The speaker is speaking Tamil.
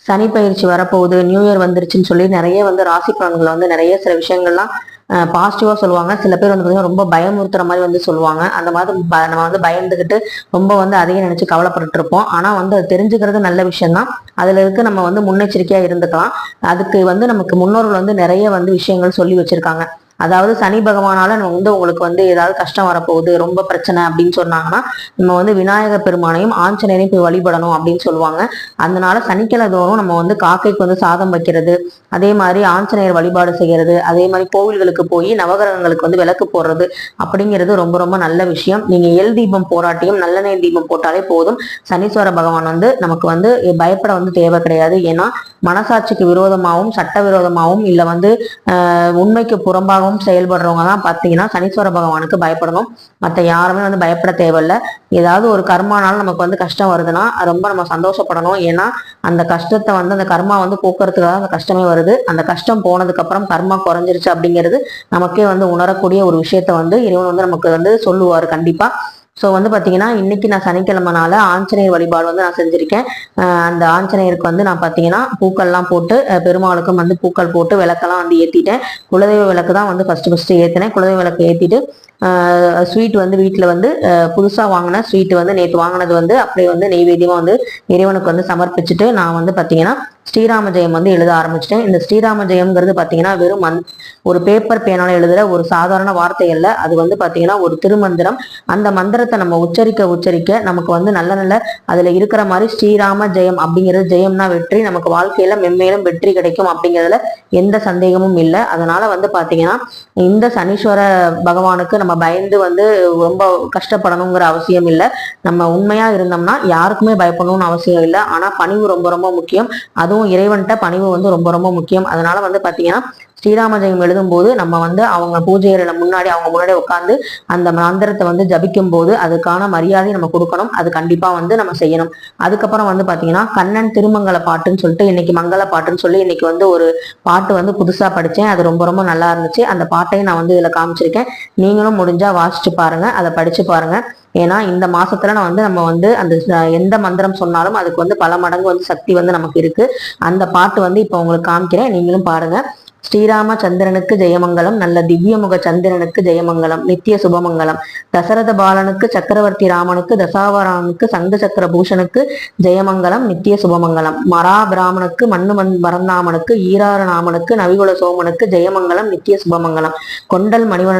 சனி பயிற்சி வரப்போகுது, நியூ இயர் வந்துருச்சுன்னு சொல்லி நிறைய வந்து ராசி பலன்கள் வந்து நிறைய சில விஷயங்கள்லாம் பாசிட்டிவா சொல்லுவாங்க. சில பேர் வந்து பார்த்தீங்கன்னா ரொம்ப பயமுறுத்துற மாதிரி வந்து சொல்லுவாங்க. அந்த மாதிரி நம்ம வந்து பயந்துகிட்டு ரொம்ப வந்து அதிகம் நினைச்சு கவலைப்பட்டு இருப்போம். ஆனா வந்து அது தெரிஞ்சுக்கிறது நல்ல விஷயம் தான். அதுல இருக்கு நம்ம வந்து முன்னெச்சரிக்கையா இருந்துக்கலாம். அதுக்கு வந்து நமக்கு முன்னோர்கள் வந்து நிறைய வந்து விஷயங்கள் சொல்லி வச்சிருக்காங்க. அதாவது சனி பகவானால நம்ம வந்து உங்களுக்கு வந்து ஏதாவது கஷ்டம் வரப்போகுது, ரொம்ப பிரச்சனை அப்படின்னு சொன்னாங்கன்னா நம்ம வந்து விநாயகர் பெருமானையும் ஆஞ்சநேயரையும் போய் வழிபடணும் அப்படின்னு சொல்லுவாங்க. அதனால சனிக்கிழமை தோறும் நம்ம வந்து காக்கைக்கு வந்து சாதம் வைக்கிறது, அதே மாதிரி ஆஞ்சநேயர் வழிபாடு செய்யறது, அதே மாதிரி கோவில்களுக்கு போய் நவகிரகங்களுக்கு வந்து விளக்கு போடுறது அப்படிங்கிறது ரொம்ப ரொம்ப நல்ல விஷயம். நீங்க எல் தீபம் போராட்டியும் நல்லெண்ணெய் தீபம் போட்டாலே போதும். சனீஸ்வர பகவான் வந்து நமக்கு வந்து பயப்பட வந்து தேவை கிடையாது. ஏன்னா மனசாட்சிக்கு விரோதமாகவும் சட்ட விரோதமாகவும் இல்ல வந்து உண்மைக்கு புறம்பாகவும் செயல்படுறவங்க தான் பார்த்தீங்கன்னா சனீஸ்வர பகவானுக்கு பயப்படணும். மற்ற யாருமே வந்து பயப்பட தேவையில்லை. ஏதாவது ஒரு கர்மானாலும் நமக்கு வந்து கஷ்டம் வருதுன்னா ரொம்ப நம்ம சந்தோஷப்படணும். ஏன்னா அந்த கஷ்டத்தை வந்து அந்த கர்மா வந்து போக்குறதுக்காக அந்த கஷ்டமே வருது. அந்த கஷ்டம் போனதுக்கு அப்புறம் கர்மா குறைஞ்சிருச்சு அப்படிங்கிறது நமக்கே வந்து உணரக்கூடிய ஒரு விஷயத்த வந்து இறைவன் வந்து நமக்கு வந்து சொல்லுவார் கண்டிப்பா. ஸோ வந்து பார்த்தீங்கன்னா இன்னைக்கு நான் சனிக்கிழமைனால ஆஞ்சநேயர் வழிபாடு வந்து நான் செஞ்சிருக்கேன். அந்த ஆஞ்சநேயருக்கு வந்து நான் பார்த்தீங்கன்னா பூக்கள்லாம் போட்டு பெருமாளுக்கும் வந்து பூக்கள் போட்டு விளக்கெல்லாம் வந்து ஏற்றிட்டேன். குலதெய்வ விளக்கு தான் வந்து ஃபர்ஸ்ட் ஏற்றினேன். குலதெய்வ விளக்கு ஏற்றிட்டு ஸ்வீட் வந்து வீட்டில் வந்து புதுசாக வாங்கின ஸ்வீட் வந்து நேற்று வாங்கினது வந்து அப்படியே வந்து நெய்வேத்தியமாக வந்து இறைவனுக்கு வந்து சமர்ப்பிச்சுட்டு நான் வந்து பார்த்தீங்கன்னா ஸ்ரீராம ஜெயம் வந்து எழுத ஆரம்பிச்சிட்டேன். இந்த ஸ்ரீராம ஜெயம்ங்கிறது பார்த்தீங்கன்னா வெறும் ஒரு பேப்பர் பேனால எழுதுற ஒரு சாதாரண வார்த்தை அல்ல. அது வந்து பார்த்தீங்கன்னா ஒரு திருமந்திரம். அந்த மந்திரத்தை நம்ம உச்சரிக்க உச்சரிக்க நமக்கு வந்து நல்ல நல்ல அதுல இருக்கிற மாதிரி ஸ்ரீராம ஜெயம் அப்படிங்கிறது ஜெயம்னா வெற்றி, நமக்கு வாழ்க்கையில மென்மேலும் வெற்றி கிடைக்கும் அப்படிங்கிறதுல எந்த சந்தேகமும் இல்லை. அதனால வந்து பார்த்தீங்கன்னா இந்த சனீஸ்வர பகவானுக்கு நம்ம பயந்து வந்து ரொம்ப கஷ்டப்படணுங்கிற அவசியம் இல்லை. நம்ம உண்மையா இருந்தோம்னா யாருக்குமே பயப்படணும்னு அவசியம் இல்லை. ஆனா பணிவு ரொம்ப ரொம்ப முக்கியம். அதுவும் இறைவன்கிட்ட பணிவு வந்து ரொம்ப ரொம்ப முக்கியம். அதனால வந்து பாத்தீங்கன்னா ஸ்ரீராம ஜெயம் எழுதும் போது நம்ம வந்து அவங்க பூஜைகளை முன்னாடி அவங்க முன்னாடி உட்காந்து அந்த மந்திரத்தை வந்து ஜபிக்கும் போது அதுக்கான மரியாதை நம்ம கொடுக்கணும். அது கண்டிப்பா வந்து நம்ம செய்யணும். அதுக்கப்புறம் வந்து பாத்தீங்கன்னா கண்ணன் திருமங்கல பாட்டுன்னு சொல்லிட்டு இன்னைக்கு மங்கள பாட்டுன்னு சொல்லி இன்னைக்கு வந்து ஒரு பாட்டு வந்து புதுசா படிச்சேன். அது ரொம்ப ரொம்ப நல்லா இருந்துச்சு. அந்த பாட்டையும் நான் வந்து இதுல காமிச்சிருக்கேன். நீங்களும் முடிஞ்சா வாசிச்சு பாருங்க, அதை படிச்சு பாருங்க. ஏன்னா இந்த மாசத்துல நான் வந்து நம்ம வந்து அந்த எந்த மந்திரம் சொன்னாலும் அதுக்கு வந்து பல மடங்கு வந்து சக்தி வந்து நமக்கு இருக்கு. அந்த பாட்டு வந்து இப்ப உங்களுக்கு காமிக்கிறேன், நீங்களும் பாருங்க. ஸ்ரீராம சந்திரனுக்கு ஜெயமங்கலம், நல்ல திவ்யமுக சந்திரனுக்கு ஜெயமங்கலம், நித்திய சுபமங்கலம். தசரத பாலனுக்கு சக்கரவர்த்தி ராமனுக்கு தசாவரானுக்கு சங்க சக்கர பூஷனுக்கு ஜெயமங்கலம், நித்திய சுபமங்கலம். மரா பிராமனுக்கு மண்ணு மறந்தாமனுக்கு ஈராறு நாமனுக்கு நவிகுல சோமனுக்கு ஜெயமங்கலம், நித்திய சுபமங்கலம். கொண்டல் மணிவன்